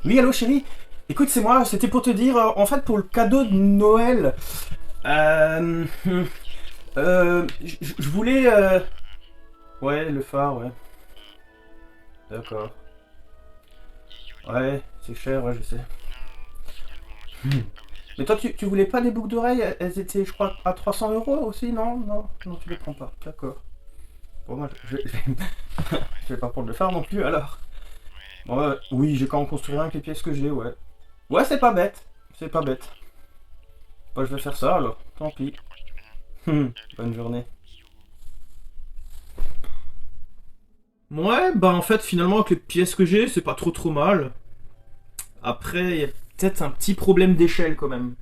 Oui, allô chérie. Écoute, c'est moi, c'était pour te dire, en fait, pour le cadeau de Noël, euh, je voulais... Ouais, le phare, ouais. D'accord. Ouais, c'est cher, ouais, je sais. Hmm. Mais toi, tu voulais pas des boucles d'oreilles? Elles étaient, je crois, à 300 euros aussi, non? Non, non, tu les prends pas. D'accord. Bon, moi, je vais pas prendre le phare non plus, alors. Bon, oui, j'ai quand même construire un avec les pièces que j'ai, ouais. Ouais, c'est pas bête. C'est pas bête. Bah, je vais faire ça, alors. Tant pis. Bonne journée. Ouais, bah en fait, finalement, avec les pièces que j'ai, c'est pas trop mal. Après, il y a peut-être un petit problème d'échelle quand même.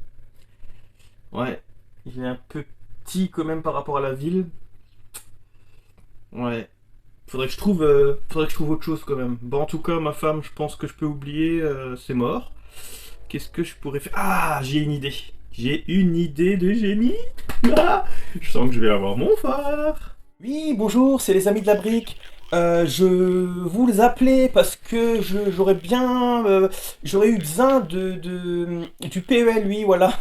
Ouais, il est un peu petit quand même par rapport à la ville. Ouais, faudrait que je trouve autre chose quand même. Bon, en tout cas, ma femme, je pense que je peux oublier, c'est mort. Qu'est-ce que je pourrais faire? Ah, j'ai une idée. J'ai une idée de génie. Ah, je sens que je vais avoir mon phare. Oui, bonjour, c'est les amis de la brique. Je vous les appelais parce que j'aurais bien, j'aurais eu besoin du PEL, oui, voilà.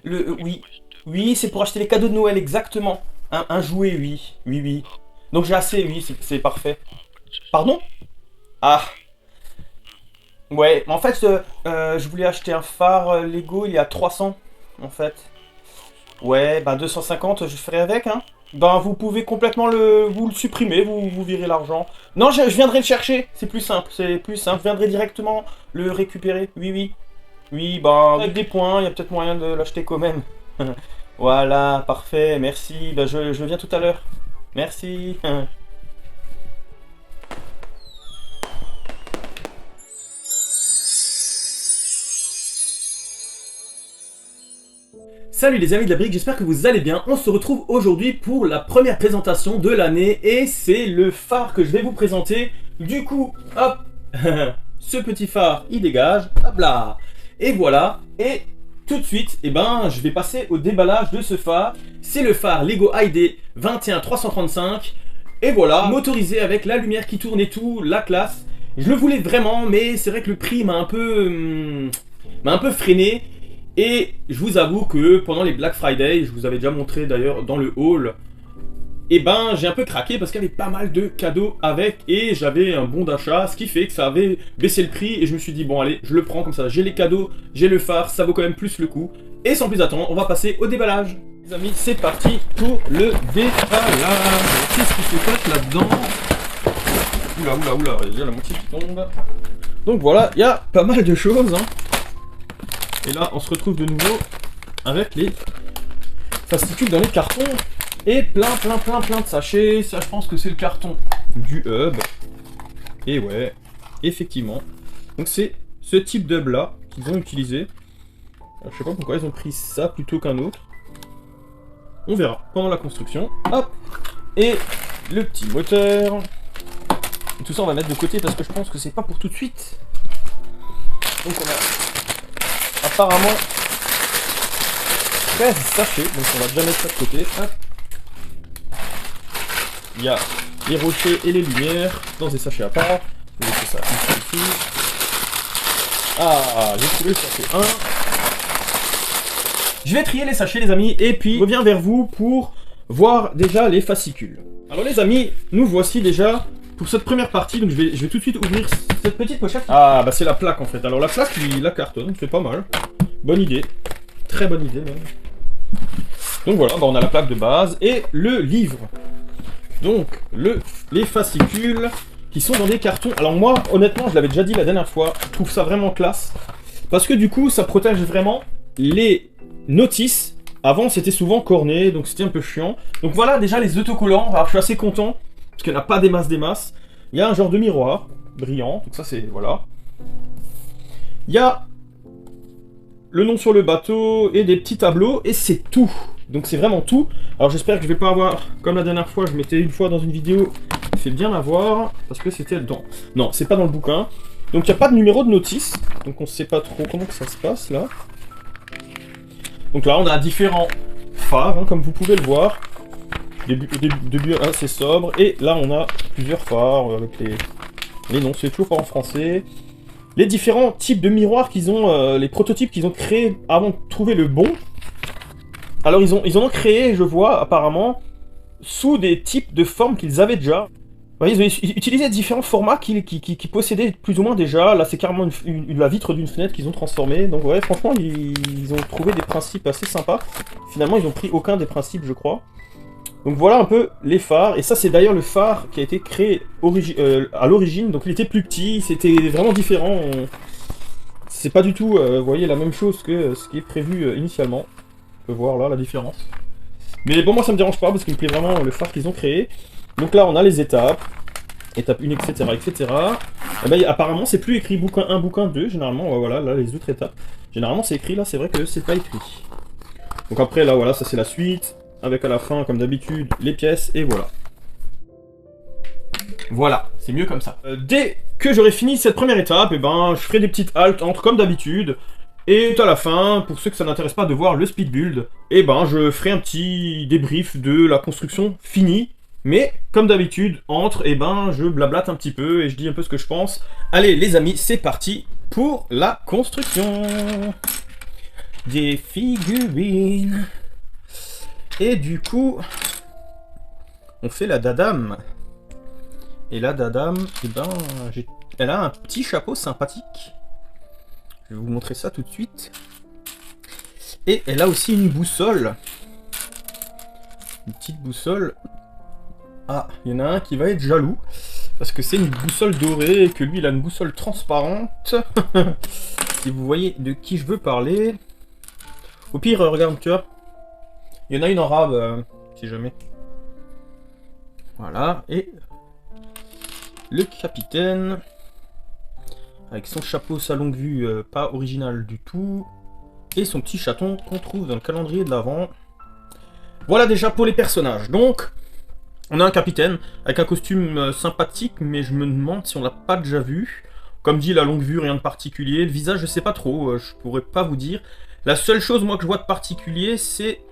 Oui, oui, c'est pour acheter les cadeaux de Noël, exactement. Un jouet, oui, oui, oui. Donc j'ai assez, oui, c'est parfait. Pardon? Ah, ouais, en fait, je voulais acheter un phare Lego, il est à 300, en fait. Ouais, bah 250, je ferai avec, hein. Ben, vous pouvez complètement vous le supprimer, vous virez l'argent. Non, je viendrai le chercher, c'est plus simple, c'est plus simple. Je viendrai directement le récupérer, oui, oui. Oui, ben, avec des points, il y a peut-être moyen de l'acheter quand même. Voilà, parfait, merci. Ben, je viens tout à l'heure. Merci. Salut les amis de la brique, j'espère que vous allez bien. On se retrouve aujourd'hui pour la première présentation de l'année et c'est le phare que je vais vous présenter. Du coup, hop, ce petit phare, il dégage, hop là. Et voilà, et tout de suite, eh ben, je vais passer au déballage de ce phare. C'est le phare Lego ID 21335. Et voilà, motorisé avec la lumière qui tourne et tout, la classe. Je le voulais vraiment, mais c'est vrai que le prix m'a un peu freiné. Et je vous avoue que pendant les Black Friday, je vous avais déjà montré d'ailleurs dans le haul, et ben j'ai un peu craqué parce qu'il y avait pas mal de cadeaux avec et j'avais un bon d'achat, ce qui fait que ça avait baissé le prix et je me suis dit bon allez, je le prends comme ça, j'ai les cadeaux, j'ai le phare, ça vaut quand même plus le coup. Et sans plus attendre, on va passer au déballage. Les amis, c'est parti pour le déballage. Qu'est-ce qui se passe là-dedans? Oula, il y a la moitié qui tombe. Donc voilà, il y a pas mal de choses, hein. Et là, on se retrouve de nouveau avec les fascicules dans les cartons. Et plein de sachets. Ça, je pense que c'est le carton du hub. Et ouais, effectivement. Donc c'est ce type d'hub là qu'ils ont utilisé. Alors, je sais pas pourquoi ils ont pris ça plutôt qu'un autre. On verra pendant la construction. Hop. Et le petit moteur. Et tout ça, on va mettre de côté parce que je pense que c'est pas pour tout de suite. Donc on a apparemment 13 sachets, donc on va déjà mettre ça de côté. Hop. Il y a les rochers et les lumières dans des sachets à part. Je vais laisser ça ici. Ah, j'ai trouvé le sachet 1. Je vais trier les sachets les amis et puis je reviens vers vous pour voir déjà les fascicules. Alors les amis, nous voici déjà pour cette première partie, donc je vais tout de suite ouvrir cette petite pochette. Ah bah c'est la plaque en fait. Alors la plaque, il la cartonne, c'est pas mal. Bonne idée. Très bonne idée même. Donc voilà, bah on a la plaque de base et le livre. Donc les fascicules qui sont dans des cartons. Alors moi, honnêtement, je l'avais déjà dit la dernière fois, je trouve ça vraiment classe. Parce que du coup, ça protège vraiment les notices. Avant, c'était souvent corné, donc c'était un peu chiant. Donc voilà déjà les autocollants. Alors je suis assez content. Parce qu'il n'y en a pas des masses. Il y a un genre de miroir brillant, donc ça c'est, voilà. Il y a le nom sur le bateau et des petits tableaux, et c'est tout. Donc c'est vraiment tout. Alors j'espère que je vais pas avoir, comme la dernière fois, je mettais une fois dans une vidéo, fait bien avoir, parce que c'était dedans. Non, c'est pas dans le bouquin. Donc il n'y a pas de numéro de notice, donc on sait pas trop comment que ça se passe là. Donc là on a différents phares, hein, comme vous pouvez le voir. Début assez sobre, et là on a plusieurs phares avec les noms, c'est toujours pas en français. les différents types de miroirs qu'ils ont, les prototypes qu'ils ont créés avant de trouver le bon. Alors ils en ont créé, je vois, apparemment, sous des types de formes qu'ils avaient déjà. Ouais, ils ont utilisé différents formats qui possédaient plus ou moins déjà. Là, c'est carrément la vitre d'une fenêtre qu'ils ont transformée. Donc ouais, franchement, ils ont trouvé des principes assez sympas. Finalement, ils ont pris aucun des principes, je crois. Donc voilà un peu les phares. Et ça, c'est d'ailleurs le phare qui a été créé à l'origine. Donc il était plus petit, c'était vraiment différent. C'est pas du tout, vous voyez, la même chose que ce qui est prévu initialement. On peut voir là la différence. Mais bon, moi ça me dérange pas parce qu'il me plaît vraiment le phare qu'ils ont créé. Donc là, on a les étapes. Étape 1, etc. etc. Et ben, apparemment, c'est plus écrit bouquin 1, bouquin 2. Généralement, voilà, là, les autres étapes. Généralement, c'est écrit. Là, c'est vrai que c'est pas écrit. Donc après, là, voilà, ça c'est la suite. Avec à la fin, comme d'habitude, les pièces. Et voilà. Voilà, c'est mieux comme ça. Dès que j'aurai fini cette première étape, et ben, je ferai des petites haltes entre, comme d'habitude. Et à la fin, pour ceux que ça n'intéresse pas de voir le speed build, et ben, je ferai un petit débrief de la construction finie. Mais, comme d'habitude, entre, et ben, je blablate un petit peu et je dis un peu ce que je pense. Allez, les amis, c'est parti pour la construction des figurines. Et du coup, on fait la dadame. Et la dadame, et ben, elle a un petit chapeau sympathique. Je vais vous montrer ça tout de suite. Et elle a aussi une boussole. Une petite boussole. Ah, il y en a un qui va être jaloux, parce que c'est une boussole dorée, et que lui, il a une boussole transparente. Si vous voyez de qui je veux parler. Au pire, regarde, tu vois. Il y en a une en rab, si jamais. Voilà, et... le capitaine. Avec son chapeau, sa longue vue, pas original du tout. Et son petit chaton qu'on trouve dans le calendrier de l'Avent. Voilà déjà pour les personnages, donc... On a un capitaine avec un costume sympathique, mais je me demande si on l'a pas déjà vu. Comme dit, la longue vue, rien de particulier. Le visage, je sais pas trop, je pourrais pas vous dire. La seule chose, moi, que je vois de particulier, c'est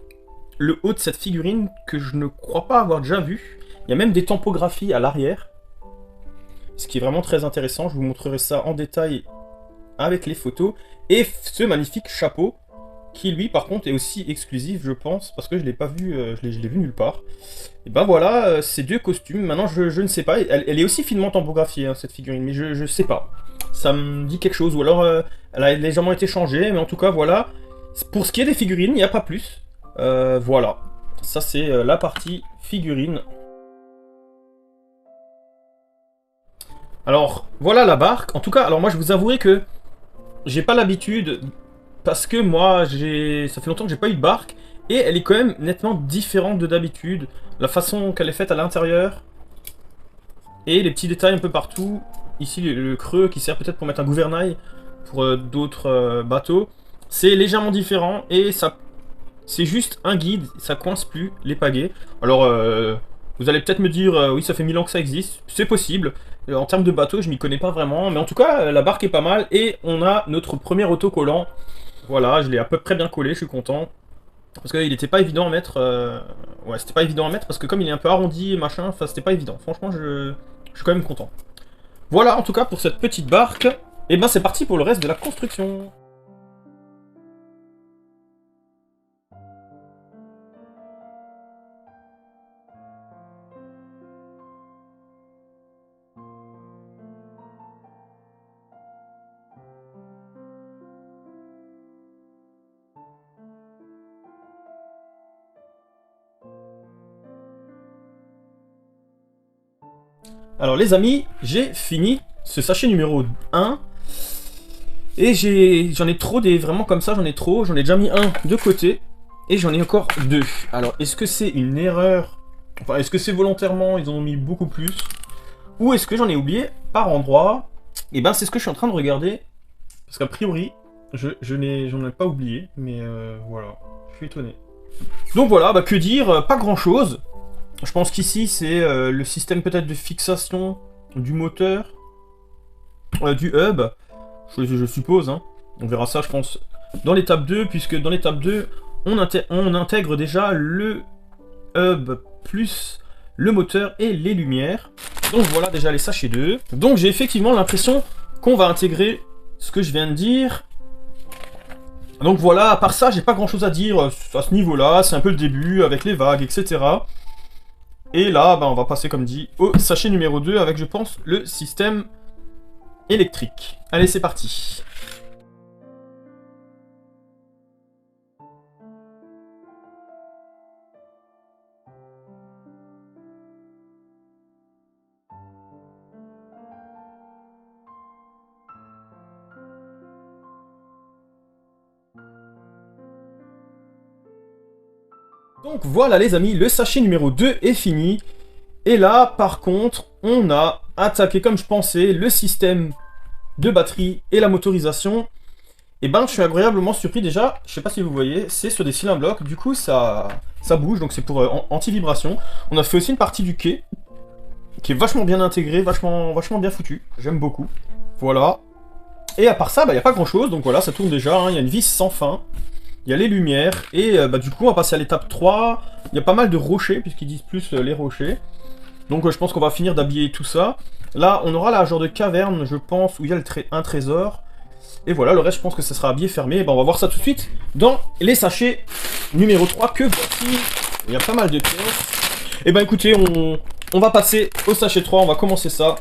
le haut de cette figurine que je ne crois pas avoir déjà vu. Il y a même des tampographies à l'arrière. Ce qui est vraiment très intéressant. Je vous montrerai ça en détail avec les photos. Et ce magnifique chapeau, qui lui par contre est aussi exclusif, je pense, parce que je l'ai pas vu, je l'ai vu nulle part. Et ben voilà, ces deux costumes. Maintenant je ne sais pas, elle est aussi finement tampographiée, hein, cette figurine, mais je sais pas. Ça me dit quelque chose, ou alors elle a légèrement été changée, mais en tout cas voilà. Pour ce qui est des figurines, il n'y a pas plus. Voilà, ça c'est la partie figurine. Alors voilà la barque. En tout cas, alors moi je vous avouerai que j'ai pas l'habitude. Parce que moi, ça fait longtemps que j'ai pas eu de barque, et elle est quand même nettement différente de d'habitude. La façon qu'elle est faite à l'intérieur, et les petits détails un peu partout. Ici, le creux qui sert peut-être pour mettre un gouvernail pour d'autres bateaux. C'est légèrement différent, et ça, c'est juste un guide, ça coince plus les pagaies. Alors, vous allez peut-être me dire, oui, ça fait 1000 ans que ça existe, c'est possible. En termes de bateau, je m'y connais pas vraiment, mais en tout cas, la barque est pas mal, et on a notre premier autocollant. Voilà, je l'ai à peu près bien collé, je suis content. Parce qu'il n'était pas évident à mettre... Ouais, c'était pas évident à mettre, parce que comme il est un peu arrondi et machin, enfin, c'était pas évident. Franchement, je suis quand même content. Voilà, en tout cas, pour cette petite barque. Et ben, c'est parti pour le reste de la construction. Alors les amis, j'ai fini ce sachet numéro 1. Et j'en ai trop des vraiment comme ça, j'en ai trop. J'en ai déjà mis un de côté. Et j'en ai encore deux. Alors est-ce que c'est une erreur? Enfin, est-ce que c'est volontairement, ils en ont mis beaucoup plus? Ou est-ce que j'en ai oublié par endroit? Et ben c'est ce que je suis en train de regarder. Parce qu'a priori, j'en ai pas oublié. Mais voilà, je suis étonné. Donc voilà, bah que dire, pas grand chose. Je pense qu'ici, c'est le système peut-être de fixation du moteur, du hub, je suppose. Hein. On verra ça, je pense, dans l'étape 2, puisque dans l'étape 2, on intègre déjà le hub plus le moteur et les lumières. Donc voilà déjà les sachets 2. Donc j'ai effectivement l'impression qu'on va intégrer ce que je viens de dire. Donc voilà, à part ça, j'ai pas grand chose à dire à ce niveau-là, c'est un peu le début, avec les vagues, etc. Et là, bah, on va passer, comme dit, au sachet numéro 2, avec, je pense, le système électrique. Allez, c'est parti. Donc voilà les amis, le sachet numéro 2 est fini. Et là, par contre, on a attaqué comme je pensais le système de batterie et la motorisation. Et ben, je suis agréablement surpris déjà, je sais pas si vous voyez, c'est sur des cylindres blocs, du coup ça bouge, donc c'est pour anti-vibration. On a fait aussi une partie du quai, qui est vachement bien intégrée, vachement bien foutu, j'aime beaucoup. Voilà. Et à part ça, bah, y a pas grand chose, donc voilà, ça tourne déjà, hein, y a une vis sans fin. Il y a les lumières, et bah, du coup on va passer à l'étape 3. Il y a pas mal de rochers, puisqu'ils disent plus les rochers. Donc je pense qu'on va finir d'habiller tout ça. Là, on aura là un genre de caverne, je pense, où il y a un trésor. Et voilà, le reste, je pense que ça sera habillé fermé. Et ben, on va voir ça tout de suite dans les sachets numéro 3 que voici. Il y a pas mal de pièces. Et ben écoutez, on va passer au sachet 3, on va commencer ça.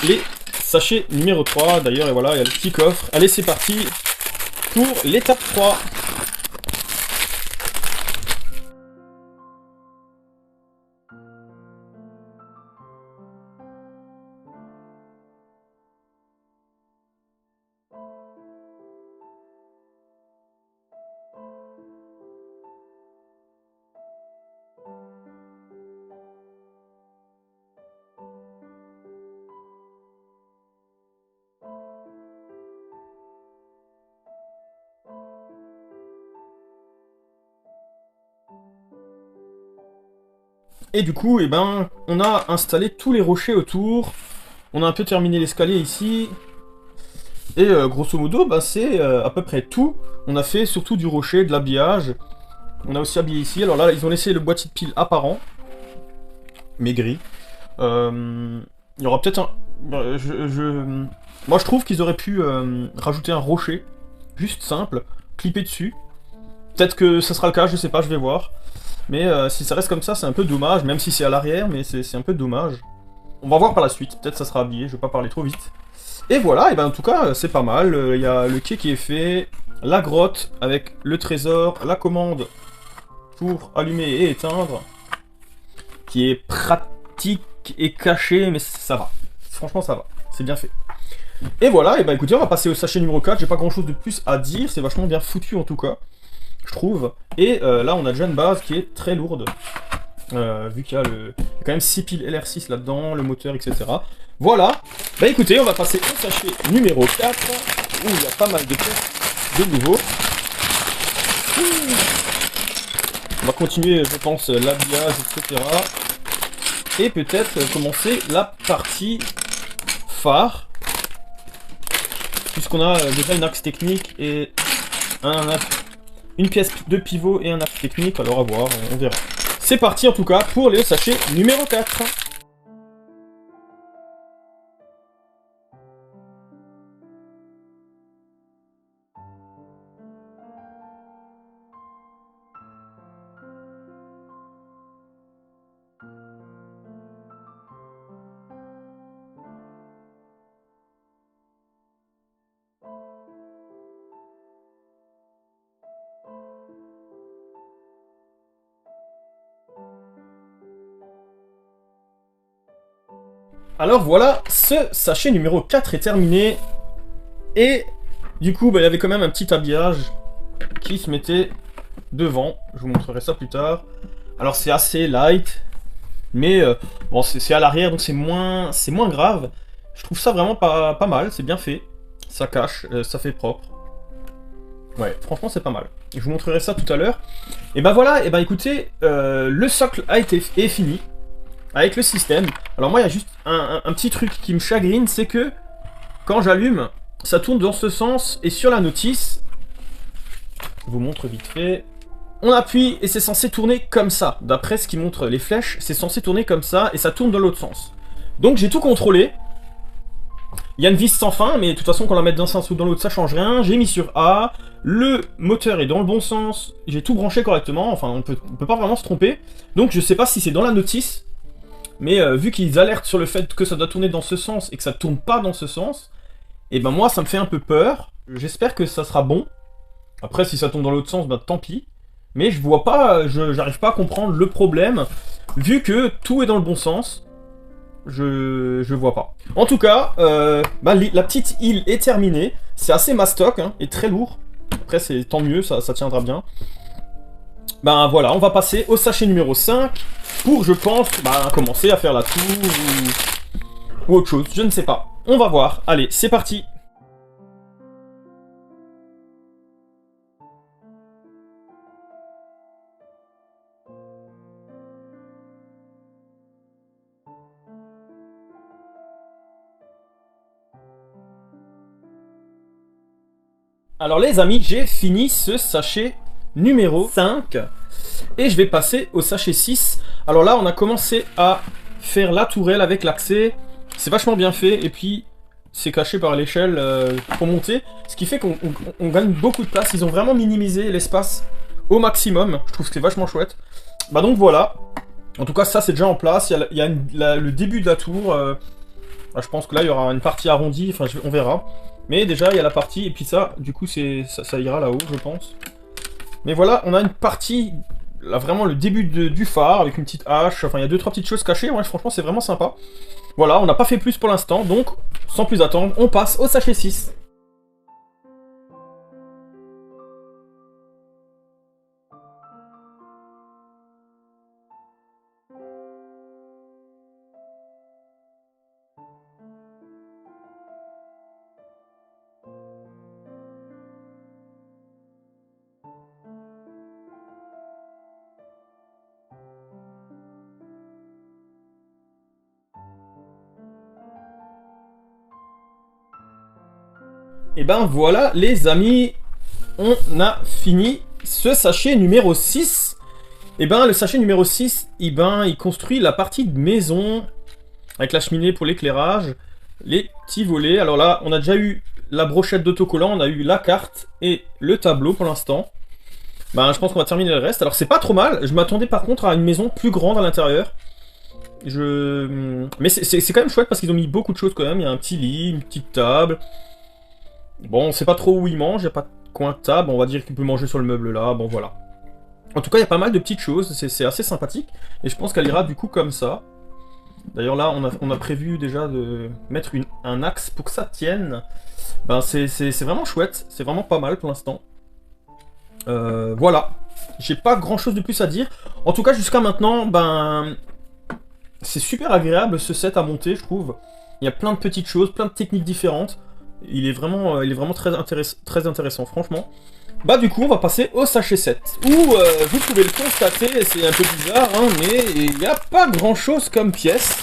Les sachets numéro 3, d'ailleurs, et voilà, il y a le petit coffre. Allez, c'est parti pour l'étape 3. Et du coup, eh ben, on a installé tous les rochers autour. On a un peu terminé l'escalier ici. Et grosso modo, bah, c'est à peu près tout. On a fait surtout du rocher, de l'habillage. On a aussi habillé ici. Alors là, ils ont laissé le boîtier de pile apparent. Mais gris. Il y aura peut-être un... Moi, je trouve qu'ils auraient pu rajouter un rocher. Juste simple. Clipper dessus. Peut-être que ça sera le cas, je sais pas, je vais voir. Mais si ça reste comme ça, c'est un peu dommage, même si c'est à l'arrière, mais c'est un peu dommage. On va voir par la suite, peut-être ça sera habillé, je vais pas parler trop vite. Et voilà, et ben en tout cas, c'est pas mal. Il y a le quai qui est fait, la grotte avec le trésor, la commande pour allumer et éteindre, qui est pratique et cachée, mais ça va. Franchement, ça va, c'est bien fait. Et voilà, et ben écoutez, on va passer au sachet numéro 4, j'ai pas grand chose de plus à dire, c'est vachement bien foutu en tout cas. Je trouve. Et là, on a déjà une base qui est très lourde. Vu qu'il y a quand même 6 piles LR6 là-dedans, le moteur, etc. Voilà. Bah écoutez, on va passer au sachet numéro 4, où il y a pas mal de pièces de nouveau. On va continuer, je pense, l'habillage, etc. Et peut-être commencer la partie phare. Puisqu'on a déjà une axe technique et une pièce de pivot et un axe technique, alors à voir, on verra. C'est parti en tout cas pour le sachet numéro 4. Alors voilà, ce sachet numéro 4 est terminé. Et du coup, bah, il y avait quand même un petit habillage qui se mettait devant. Je vous montrerai ça plus tard. Alors c'est assez light, mais bon, c'est à l'arrière, donc c'est moins grave. Je trouve ça vraiment pas mal, c'est bien fait. Ça cache, ça fait propre. Ouais, franchement c'est pas mal. Je vous montrerai ça tout à l'heure. Et bah voilà, et bah écoutez, le socle est fini. Avec le système. Alors moi, il y a juste un petit truc qui me chagrine, c'est que quand j'allume, ça tourne dans ce sens, et sur la notice, je vous montre vite fait, on appuie et c'est censé tourner comme ça. D'après ce qui montre les flèches, c'est censé tourner comme ça, et ça tourne dans l'autre sens. Donc j'ai tout contrôlé, Il y a une vis sans fin, mais de toute façon, qu'on la mette d'un sens ou dans l'autre, ça change rien. J'ai mis sur A, le moteur est dans le bon sens, j'ai tout branché correctement, enfin, on peut pas vraiment se tromper. Donc, je sais pas si c'est dans la notice, mais vu qu'ils alertent sur le fait que ça doit tourner dans ce sens et que ça tourne pas dans ce sens, et ben moi, ça me fait un peu peur. J'espère que ça sera bon. Après, si ça tombe dans l'autre sens, bah tant pis. Mais je vois pas, j'arrive pas à comprendre le problème, vu que tout est dans le bon sens. Je vois pas. En tout cas, bah, la petite île est terminée. C'est assez mastoc, hein, et très lourd. Après, c'est tant mieux, ça tiendra bien. Ben voilà, on va passer au sachet numéro 5 pour, je pense, bah, commencer à faire la tour ou autre chose. Je ne sais pas. On va voir. Allez, c'est parti. Alors les amis, j'ai fini ce sachet numéro 5 et je vais passer au sachet 6. Alors là, on a commencé à faire la tourelle avec l'accès. C'est vachement bien fait et puis c'est caché par l'échelle pour monter. Ce qui fait qu'on gagne beaucoup de place. Ils ont vraiment minimisé l'espace au maximum. Je trouve que c'est vachement chouette. Bah donc voilà. En tout cas, ça c'est déjà en place. Il y a le début de la tour. Je pense que là, il y aura une partie arrondie. Enfin, on verra. Mais déjà, il y a la partie, et puis ça, du coup, ça ira là-haut, je pense. Mais voilà, on a une partie, là, vraiment le début du phare, avec une petite hache, enfin, il y a 2-3 petites choses cachées, ouais, franchement, c'est vraiment sympa. Voilà, on n'a pas fait plus pour l'instant, donc, sans plus attendre, on passe au sachet 6. Et ben voilà les amis, on a fini ce sachet numéro 6. Et ben le sachet numéro 6, il construit la partie de maison, avec la cheminée pour l'éclairage, les petits volets. Alors là, on a déjà eu la brochette d'autocollant, on a eu la carte et le tableau pour l'instant. Ben je pense qu'on va terminer le reste. Alors c'est pas trop mal, je m'attendais par contre à une maison plus grande à l'intérieur. Mais c'est quand même chouette parce qu'ils ont mis beaucoup de choses quand même, il y a un petit lit, une petite table... Bon, on sait pas trop où il mange, il n'y a pas de coin de table, on va dire qu'il peut manger sur le meuble là, bon voilà. En tout cas, il y a pas mal de petites choses, c'est assez sympathique, et je pense qu'elle ira du coup comme ça. D'ailleurs là, on a prévu déjà de mettre un axe pour que ça tienne. Ben c'est vraiment chouette, c'est vraiment pas mal pour l'instant. Voilà, j'ai pas grand chose de plus à dire. En tout cas, jusqu'à maintenant, ben... c'est super agréable ce set à monter, je trouve. Il y a plein de petites choses, plein de techniques différentes. Il est vraiment très intéressant, franchement. Bah du coup, on va passer au sachet 7. Où, vous pouvez le constater, c'est un peu bizarre, hein, mais il n'y a pas grand-chose comme pièce.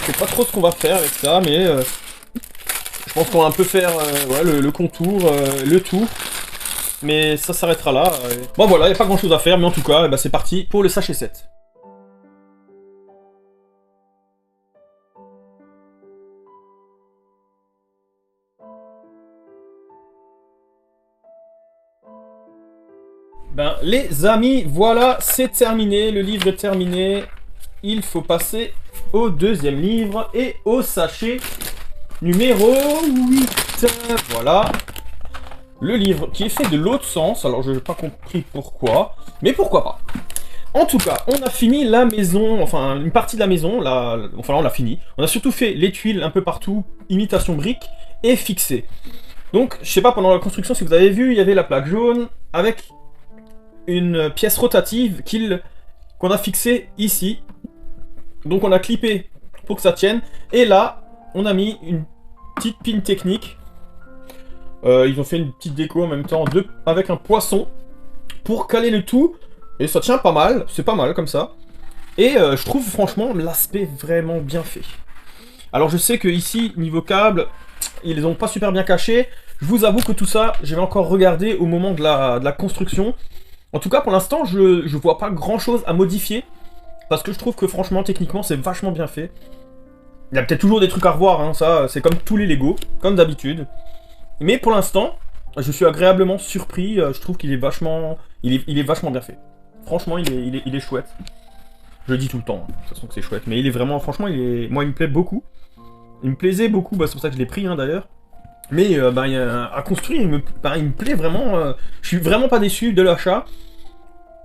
Je sais pas trop ce qu'on va faire avec ça, mais je pense qu'on va un peu faire ouais, le contour, le tour. Mais ça s'arrêtera là. Bon voilà, il n'y a pas grand-chose à faire, mais en tout cas, bah, c'est parti pour le sachet 7. Ben, les amis, voilà, c'est terminé, le livre est terminé. Il faut passer au deuxième livre et au sachet numéro 8. Voilà. Le livre qui est fait de l'autre sens, alors je n'ai pas compris pourquoi, mais pourquoi pas. En tout cas, on a fini la maison, enfin une partie de la maison, enfin on l'a fini. On a surtout fait les tuiles un peu partout, imitation brique, et fixé. Donc, je sais pas, pendant la construction, si vous avez vu, il y avait la plaque jaune avec une pièce rotative qu'on a fixée ici. Donc on a clippé pour que ça tienne. Et là, on a mis une petite pin technique. Ils ont fait une petite déco en même temps avec un poisson pour caler le tout. Et ça tient pas mal, c'est pas mal comme ça. Et je trouve franchement l'aspect vraiment bien fait. Alors je sais que ici, niveau câble, ils les ont pas super bien cachés. Je vous avoue que tout ça, je vais encore regarder au moment de la construction. En tout cas, pour l'instant, je vois pas grand chose à modifier. Parce que je trouve que franchement, techniquement, c'est vachement bien fait. Il y a peut-être toujours des trucs à revoir, hein, ça, c'est comme tous les Lego, comme d'habitude. Mais pour l'instant, je suis agréablement surpris, je trouve qu'il est vachement... Il est vachement bien fait. Franchement, il est chouette. Je le dis tout le temps, hein, de toute façon que c'est chouette, mais il est vraiment, franchement, moi il me plaît beaucoup. Il me plaisait beaucoup, bah, c'est pour ça que je l'ai pris, hein, d'ailleurs. Mais à construire, il me plaît vraiment, je suis vraiment pas déçu de l'achat.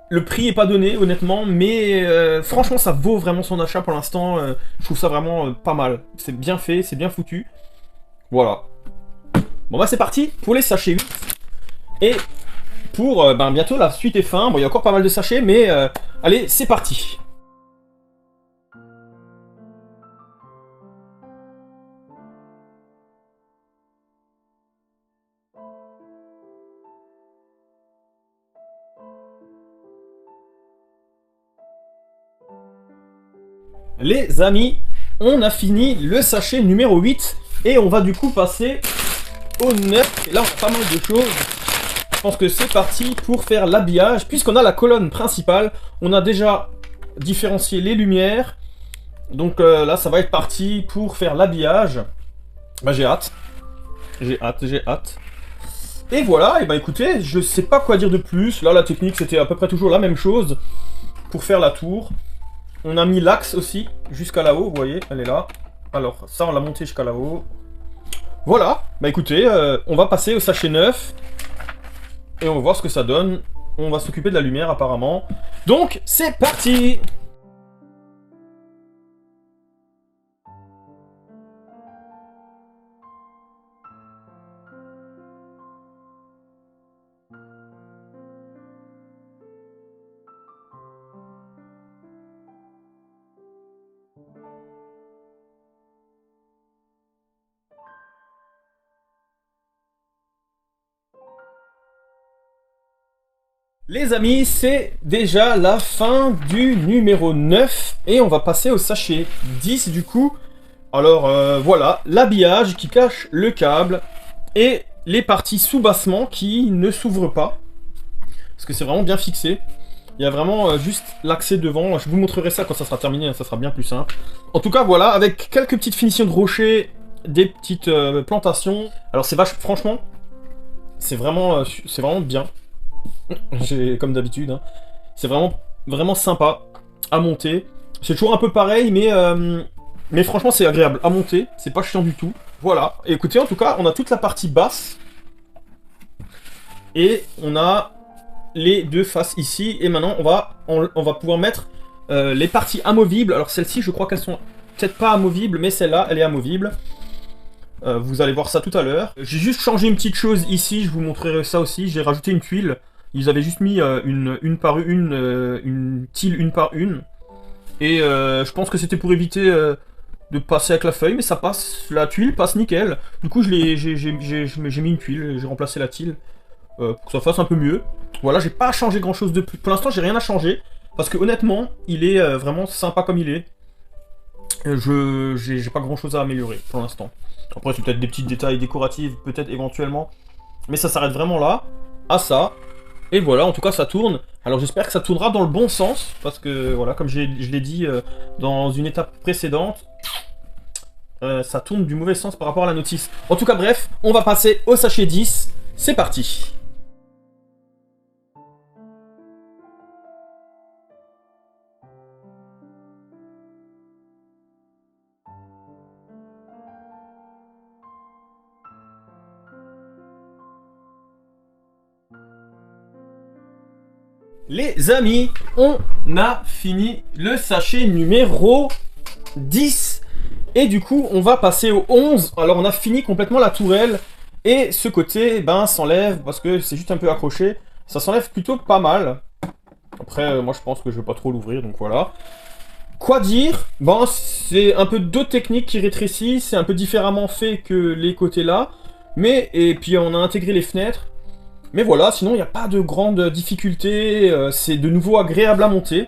Le prix est pas donné, honnêtement, mais franchement, ça vaut vraiment son achat pour l'instant. Je trouve ça vraiment pas mal. C'est bien fait, c'est bien foutu. Voilà. Bon bah c'est parti pour les sachets 8. Et pour bientôt la suite est fin. Bon, il y a encore pas mal de sachets, mais allez, c'est parti. Les amis, on a fini le sachet numéro 8 et on va du coup passer au 9. Et là, on a pas mal de choses. Je pense que c'est parti pour faire l'habillage. Puisqu'on a la colonne principale, on a déjà différencié les lumières. Donc là, ça va être parti pour faire l'habillage. Bah, j'ai hâte. J'ai hâte. Et voilà, et bah écoutez, je sais pas quoi dire de plus. Là, la technique, c'était à peu près toujours la même chose pour faire la tour. On a mis l'axe aussi, jusqu'à là-haut, vous voyez, elle est là. Alors, ça, on l'a monté jusqu'à là-haut. Voilà, bah écoutez, on va passer au sachet 9. Et on va voir ce que ça donne. On va s'occuper de la lumière, apparemment. Donc, c'est parti! Les amis, c'est déjà la fin du numéro 9 et on va passer au sachet 10 du coup. Alors voilà, l'habillage qui cache le câble et les parties sous-bassement qui ne s'ouvrent pas. Parce que c'est vraiment bien fixé. Il y a vraiment juste l'accès devant. Je vous montrerai ça quand ça sera terminé, hein, ça sera bien plus simple. En tout cas voilà, avec quelques petites finitions de rochers, des petites plantations. Alors c'est franchement, c'est vraiment bien. Comme d'habitude, hein. C'est vraiment sympa à monter. C'est toujours un peu pareil, mais franchement c'est agréable à monter, c'est pas chiant du tout. Voilà, et écoutez, en tout cas, on a toute la partie basse. Et on a les deux faces ici. Et maintenant, on va pouvoir mettre les parties amovibles. Alors celles-ci, je crois qu'elles sont peut-être pas amovibles, mais celle-là, elle est amovible. Vous allez voir ça tout à l'heure. J'ai juste changé une petite chose ici, je vous montrerai ça aussi. J'ai rajouté une tuile. Ils avaient juste mis une tile une par une. Et je pense que c'était pour éviter de passer avec la feuille, mais ça passe, la tuile passe nickel. Du coup, j'ai mis une tuile, j'ai remplacé la tile pour que ça fasse un peu mieux. Voilà, j'ai pas changé grand chose de plus. Pour l'instant, j'ai rien à changer. Parce que honnêtement, il est vraiment sympa comme il est. J'ai pas grand chose à améliorer pour l'instant. Après, c'est peut-être des petits détails décoratifs, peut-être éventuellement. Mais ça s'arrête vraiment là, à ça. Et voilà, en tout cas, ça tourne. Alors, j'espère que ça tournera dans le bon sens. Parce que, voilà, comme je l'ai dit dans une étape précédente, ça tourne du mauvais sens par rapport à la notice. En tout cas, bref, on va passer au sachet 10. C'est parti. Les amis, on a fini le sachet numéro 10. Et du coup, on va passer au 11. Alors, on a fini complètement la tourelle. Et ce côté, ben, s'enlève parce que c'est juste un peu accroché. Ça s'enlève plutôt pas mal. Après, moi, je pense que je vais pas trop l'ouvrir, donc voilà. Quoi dire? Ben, c'est un peu d'autres techniques qui rétrécissent. C'est un peu différemment fait que les côtés là. Mais, et puis, on a intégré les fenêtres. Mais voilà, sinon il n'y a pas de grande difficulté, c'est de nouveau agréable à monter.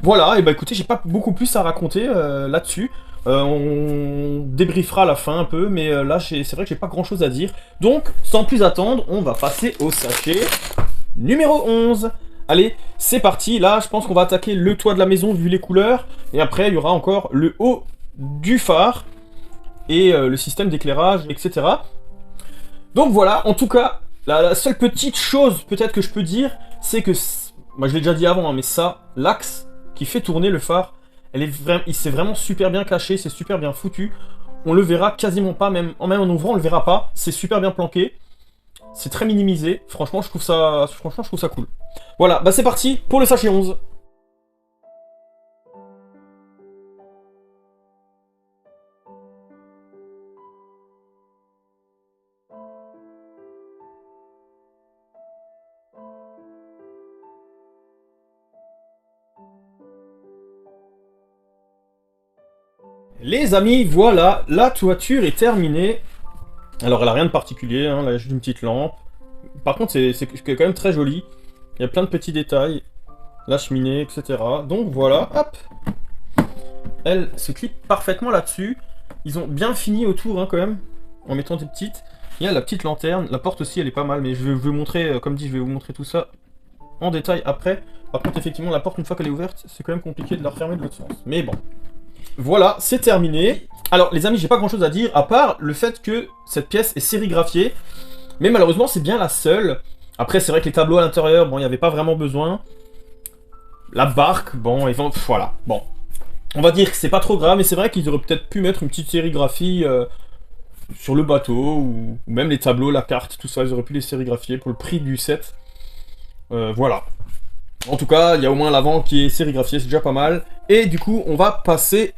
Voilà, et bah écoutez, j'ai pas beaucoup plus à raconter là-dessus. On débriefera à la fin un peu, mais là c'est vrai que j'ai pas grand chose à dire. Donc, sans plus attendre, on va passer au sachet numéro 11. Allez, c'est parti, là je pense qu'on va attaquer le toit de la maison vu les couleurs. Et après il y aura encore le haut du phare. et le système d'éclairage, etc. Donc voilà, en tout cas, la seule petite chose peut-être que je peux dire, c'est que, moi je l'ai déjà dit avant, hein, mais ça, l'axe qui fait tourner le phare, il s'est vraiment super bien caché, c'est super bien foutu. On le verra quasiment pas, même en ouvrant, on le verra pas. C'est super bien planqué. C'est très minimisé. Franchement, je trouve ça cool. Voilà, bah c'est parti pour le sachet 11. Les amis, voilà, la toiture est terminée. Alors, elle a rien de particulier, hein, là, juste une petite lampe. Par contre, c'est quand même très joli. Il y a plein de petits détails. La cheminée, etc. Donc voilà, hop. Elle se clip parfaitement là-dessus. Ils ont bien fini autour, hein, quand même, en mettant des petites. Il y a la petite lanterne. La porte aussi, elle est pas mal, mais je vais vous montrer, comme dit, je vais vous montrer tout ça en détail après. Par contre, effectivement, la porte, une fois qu'elle est ouverte, c'est quand même compliqué de la refermer de l'autre sens. Mais bon. Voilà, c'est terminé. Alors, les amis, j'ai pas grand-chose à dire, à part le fait que cette pièce est sérigraphiée. Mais malheureusement, c'est bien la seule. Après, c'est vrai que les tableaux à l'intérieur, bon, il n'y avait pas vraiment besoin. La barque, bon, et voilà, bon. On va dire que c'est pas trop grave, mais c'est vrai qu'ils auraient peut-être pu mettre une petite sérigraphie sur le bateau, ou même les tableaux, la carte, tout ça, ils auraient pu les sérigraphier pour le prix du set. Voilà. En tout cas, il y a au moins l'avant qui est sérigraphié, c'est déjà pas mal. Et du coup, on va passer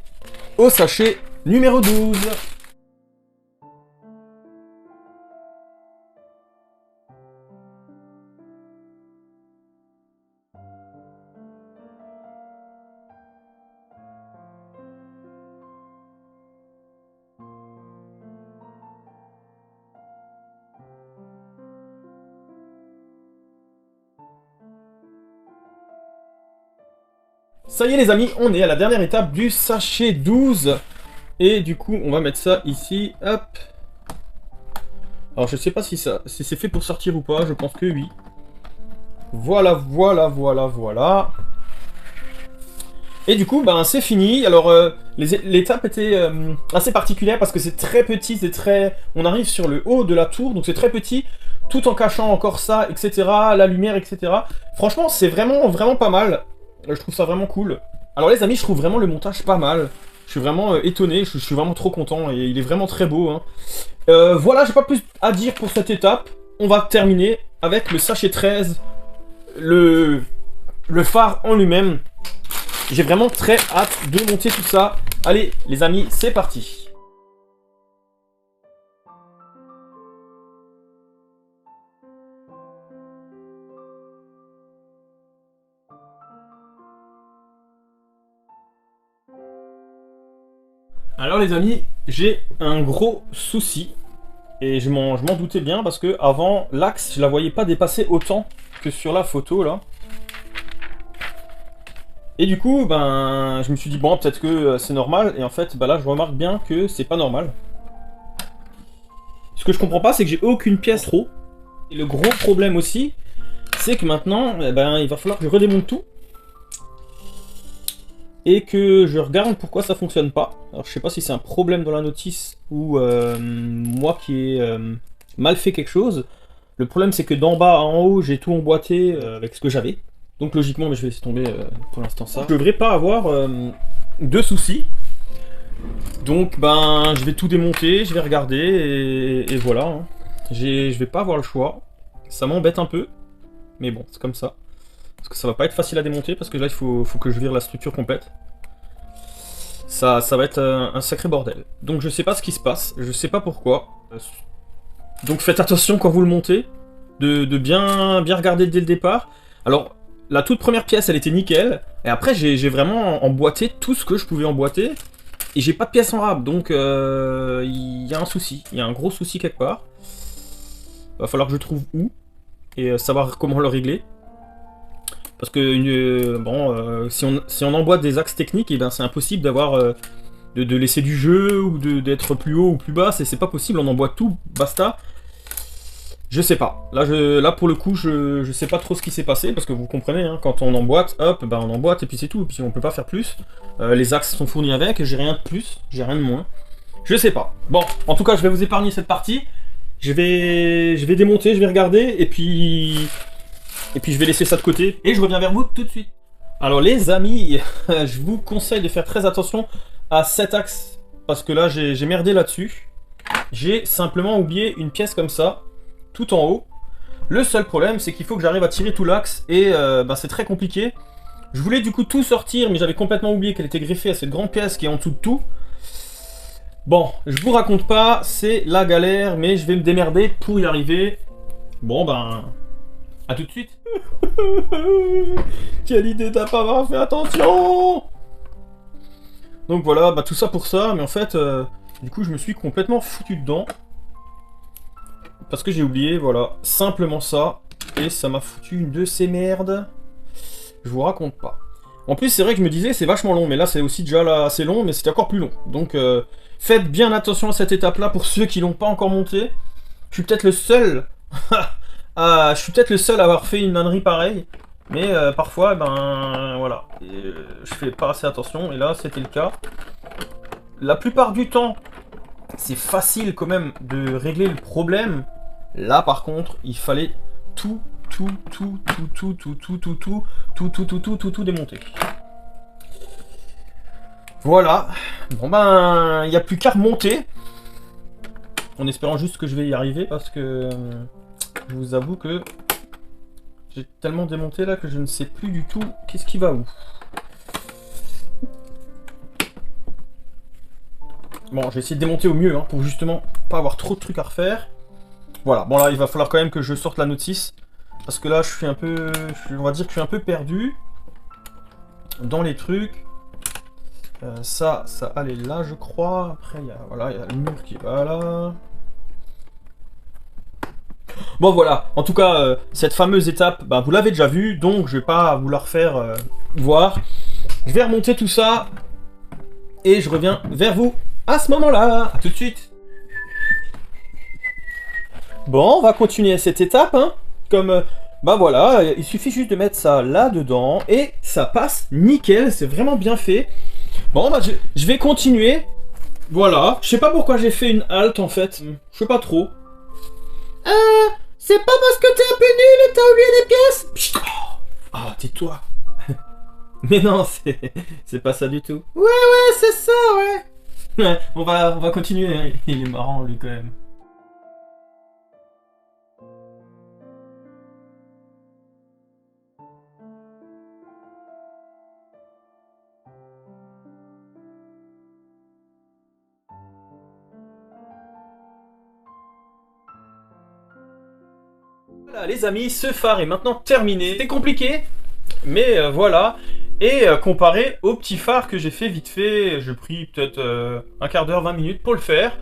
au sachet numéro 12. Ça y est les amis, on est à la dernière étape du sachet 12. Et du coup, on va mettre ça ici, hop. Alors je sais pas si c'est fait pour sortir ou pas, je pense que oui. Voilà, voilà, voilà, voilà. Et du coup, ben c'est fini. Alors l'étape était assez particulière parce que c'est très petit, c'est très... On arrive sur le haut de la tour, donc c'est très petit, tout en cachant encore ça, etc. La lumière, etc. Franchement, c'est vraiment, vraiment pas mal. Je trouve ça vraiment cool. Alors les amis, je trouve vraiment le montage pas mal. Je suis vraiment étonné, je suis vraiment trop content et il est vraiment très beau. Hein. Voilà, j'ai pas plus à dire pour cette étape. On va terminer avec le sachet 13, le phare en lui-même. J'ai vraiment très hâte de monter tout ça. Allez les amis, c'est parti. Alors les amis, j'ai un gros souci. Et je m'en doutais bien parce que avant l'axe, je la voyais pas dépasser autant que sur la photo là. Et du coup, ben, je me suis dit bon, peut-être que c'est normal. Et en fait, ben là, je remarque bien que c'est pas normal. Ce que je comprends pas, c'est que j'ai aucune pièce trop. Et le gros problème aussi, c'est que maintenant, eh ben, il va falloir que je redémonte tout. Et que je regarde pourquoi ça fonctionne pas. Alors je sais pas si c'est un problème dans la notice ou moi qui ai mal fait quelque chose. Le problème c'est que d'en bas en haut j'ai tout emboîté avec ce que j'avais. Donc logiquement, mais je vais laisser tomber pour l'instant ça. Je devrais pas avoir de soucis. Donc ben je vais tout démonter, je vais regarder et voilà. Hein. Je vais pas avoir le choix. Ça m'embête un peu. Mais bon, c'est comme ça. Parce que ça va pas être facile à démonter, parce que là il faut que je vire la structure complète. Ça va être un sacré bordel. Donc je sais pas ce qui se passe, je sais pas pourquoi. Donc faites attention quand vous le montez, de bien regarder dès le départ. Alors, la toute première pièce elle était nickel, et après j'ai vraiment emboîté tout ce que je pouvais emboîter, et j'ai pas de pièce en rab, donc il y a un souci, il y a un gros souci quelque part. Va falloir que je trouve où, et savoir comment le régler. Parce que bon, si on emboîte des axes techniques, et ben c'est impossible d'avoir de laisser du jeu ou d'être plus haut ou plus bas. C'est pas possible, on emboîte tout, basta. Je sais pas. Là pour le coup, je sais pas trop ce qui s'est passé parce que vous comprenez, hein, quand on emboîte, hop, ben on emboîte et puis c'est tout. Et puis on peut pas faire plus. Les axes sont fournis avec, j'ai rien de plus, j'ai rien de moins. Je sais pas. Bon, en tout cas, je vais vous épargner cette partie. Je vais démonter, je vais regarder, et puis je vais laisser ça de côté. Et je reviens vers vous tout de suite. Alors les amis, je vous conseille de faire très attention à cet axe, parce que là, j'ai merdé là-dessus. J'ai simplement oublié une pièce comme ça, tout en haut. Le seul problème, c'est qu'il faut que j'arrive à tirer tout l'axe, et c'est très compliqué. Je voulais du coup tout sortir, mais j'avais complètement oublié qu'elle était greffée à cette grande pièce qui est en dessous de tout. Bon, je vous raconte pas, c'est la galère, mais je vais me démerder pour y arriver. Bon à tout de suite. Quelle idée de pas avoir fait attention. Donc voilà, tout ça pour ça, mais en fait, du coup je me suis complètement foutu dedans. Parce que j'ai oublié, voilà, simplement ça. Et ça m'a foutu une de ces merdes. Je vous raconte pas. En plus, c'est vrai que je me disais, c'est vachement long, mais là, c'est aussi déjà là assez long, mais c'était encore plus long. Donc, faites bien attention à cette étape-là pour ceux qui l'ont pas encore monté. Je suis peut-être le seul à avoir fait une ânerie pareille. Mais parfois, voilà. Je fais pas assez attention, et là, c'était le cas. La plupart du temps, c'est facile quand même de régler le problème. Là, par contre, il fallait tout démonter. Voilà. Bon il n'y a plus qu'à remonter. En espérant juste que je vais y arriver, parce que je vous avoue que j'ai tellement démonté là que je ne sais plus du tout qu'est-ce qui va où. Bon, je vais essayer de démonter au mieux, pour justement pas avoir trop de trucs à refaire. Voilà, bon là, il va falloir quand même que je sorte la notice. Parce que là, je suis un peu... on va dire que je suis un peu perdu dans les trucs. Ça allait là, je crois. Après, il y a le mur qui va là. Bon, voilà. En tout cas, cette fameuse étape, vous l'avez déjà vue. Donc, je vais pas vous la refaire voir. Je vais remonter tout ça. Et je reviens vers vous à ce moment-là. A tout de suite. Bon, on va continuer cette étape, Comme, voilà, il suffit juste de mettre ça là-dedans, et ça passe nickel, c'est vraiment bien fait. Bon, je vais continuer. Voilà, je sais pas pourquoi j'ai fait une halte, en fait. Je sais pas trop. C'est pas parce que t'es un peu nul et t'as oublié des pièces. Ah, tais-toi. Mais non, c'est pas ça du tout. Ouais, c'est ça, ouais. On va continuer, il est marrant, lui, quand même. Voilà les amis, ce phare est maintenant terminé. C'était compliqué, mais voilà. Et comparé au petit phare que j'ai fait vite fait, j'ai pris peut-être un quart d'heure, 20 minutes pour le faire.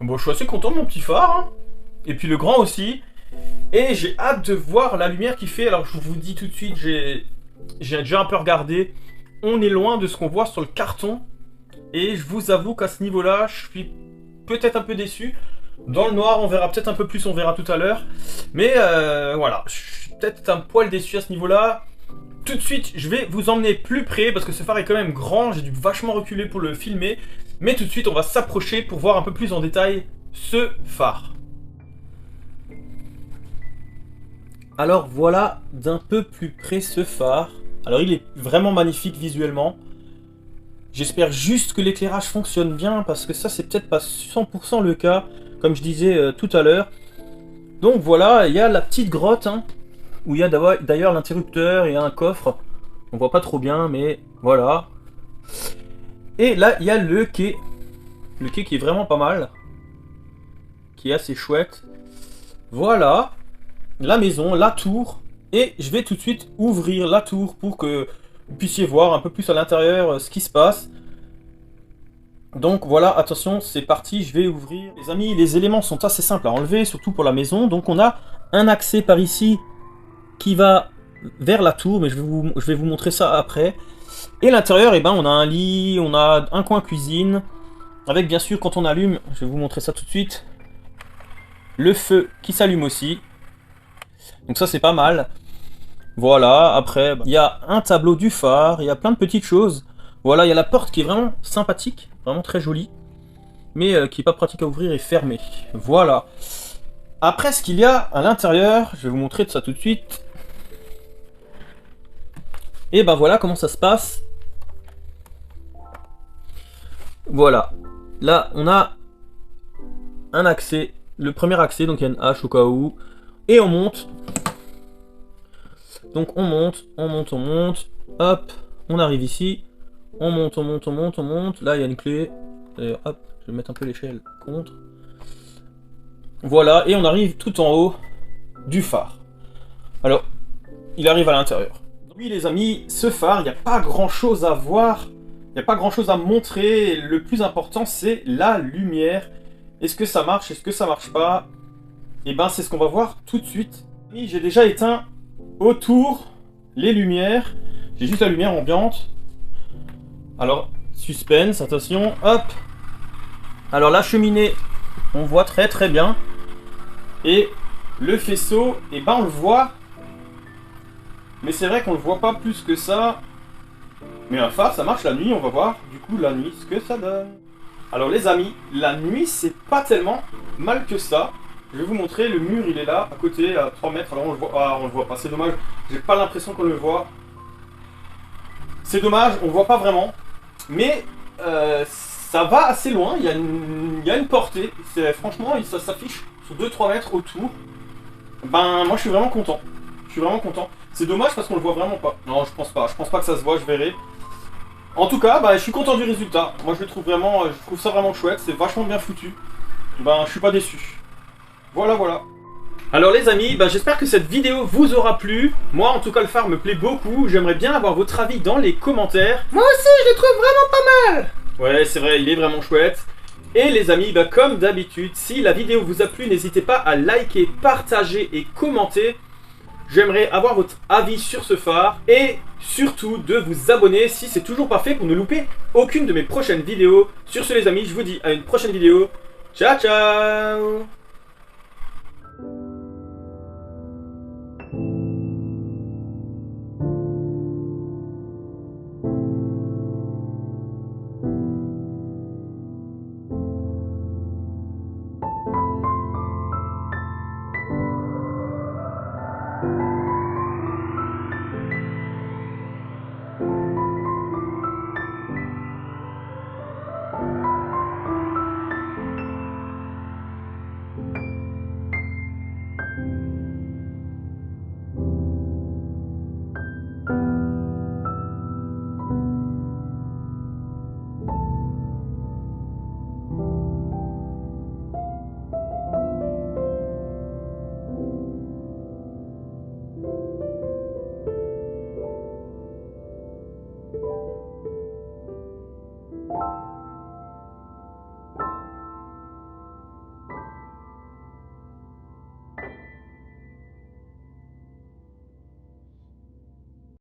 Bon, je suis assez content de mon petit phare. Et puis le grand aussi. Et j'ai hâte de voir la lumière qu'il fait. Alors je vous dis tout de suite, j'ai déjà un peu regardé. On est loin de ce qu'on voit sur le carton. Et je vous avoue qu'à ce niveau-là, je suis peut-être un peu déçu. Dans le noir, on verra peut-être un peu plus, on verra tout à l'heure. Mais voilà, je suis peut-être un poil déçu à ce niveau-là. Tout de suite, je vais vous emmener plus près, parce que ce phare est quand même grand, j'ai dû vachement reculer pour le filmer. Mais tout de suite, on va s'approcher pour voir un peu plus en détail ce phare. Alors voilà d'un peu plus près ce phare. Alors il est vraiment magnifique visuellement. J'espère juste que l'éclairage fonctionne bien, parce que ça c'est peut-être pas 100% le cas, comme je disais tout à l'heure. Donc voilà, il y a la petite grotte, où il y a d'ailleurs l'interrupteur et un coffre. On voit pas trop bien, mais voilà. Et là, il y a le quai. Le quai qui est vraiment pas mal. Qui est assez chouette. Voilà. La maison, la tour. Et je vais tout de suite ouvrir la tour pour que vous puissiez voir un peu plus à l'intérieur ce qui se passe. Donc voilà, attention, c'est parti, je vais ouvrir. Les amis, les éléments sont assez simples à enlever, surtout pour la maison. Donc on a un accès par ici qui va vers la tour, mais je vais vous montrer ça après. Et l'intérieur, on a un lit, on a un coin cuisine, avec bien sûr, quand on allume, je vais vous montrer ça tout de suite, le feu qui s'allume aussi. Donc ça c'est pas mal. Voilà, après, il y a un tableau du phare, il y a plein de petites choses. Voilà, il y a la porte qui est vraiment sympathique, vraiment très jolie. mais qui est pas pratique à ouvrir et fermé. Voilà. Après, ce qu'il y a à l'intérieur, je vais vous montrer de ça tout de suite. Et ben voilà comment ça se passe. Voilà. Là, on a un accès, le premier accès, donc il y a une hache au cas où. Et on monte. Donc on monte, on monte, on monte. Hop, on arrive ici. On monte, on monte, on monte, on monte. Là, il y a une clé. D'ailleurs, hop, je vais mettre un peu l'échelle contre. Voilà, et on arrive tout en haut du phare. Alors, il arrive à l'intérieur. Oui, les amis, ce phare, il n'y a pas grand-chose à voir. Il n'y a pas grand-chose à montrer. Le plus important, c'est la lumière. Est-ce que ça marche? Est-ce que ça marche pas? Et ben, c'est ce qu'on va voir tout de suite. Oui, j'ai déjà éteint autour les lumières. J'ai juste la lumière ambiante. Alors, suspense, attention, hop. Alors, la cheminée, on voit très très bien. Et le faisceau, et ben, on le voit. Mais c'est vrai qu'on le voit pas plus que ça. Mais un phare, ça marche la nuit, on va voir du coup la nuit ce que ça donne. Alors les amis, la nuit c'est pas tellement mal que ça. Je vais vous montrer, le mur il est là, à côté, à 3 mètres, alors on le voit, on le voit pas, c'est dommage, j'ai pas l'impression qu'on le voit. C'est dommage, on le voit pas vraiment. Mais ça va assez loin, il y a une portée, franchement ça s'affiche sur 2-3 mètres autour. Ben moi je suis vraiment content, je suis vraiment content. C'est dommage parce qu'on le voit vraiment pas. Non, je pense pas que ça se voit, je verrai. En tout cas, bah, je suis content du résultat. Moi, je trouve ça vraiment chouette. C'est vachement bien foutu. Ben, je suis pas déçu. Voilà, voilà. Alors les amis, bah, j'espère que cette vidéo vous aura plu. Moi, en tout cas, le phare me plaît beaucoup. J'aimerais bien avoir votre avis dans les commentaires. Moi aussi, je le trouve vraiment pas mal. Ouais, c'est vrai, il est vraiment chouette. Et les amis, bah, comme d'habitude, si la vidéo vous a plu, n'hésitez pas à liker, partager et commenter. J'aimerais avoir votre avis sur ce phare et surtout de vous abonner si c'est toujours pas fait pour ne louper aucune de mes prochaines vidéos. Sur ce les amis, je vous dis à une prochaine vidéo. Ciao ciao.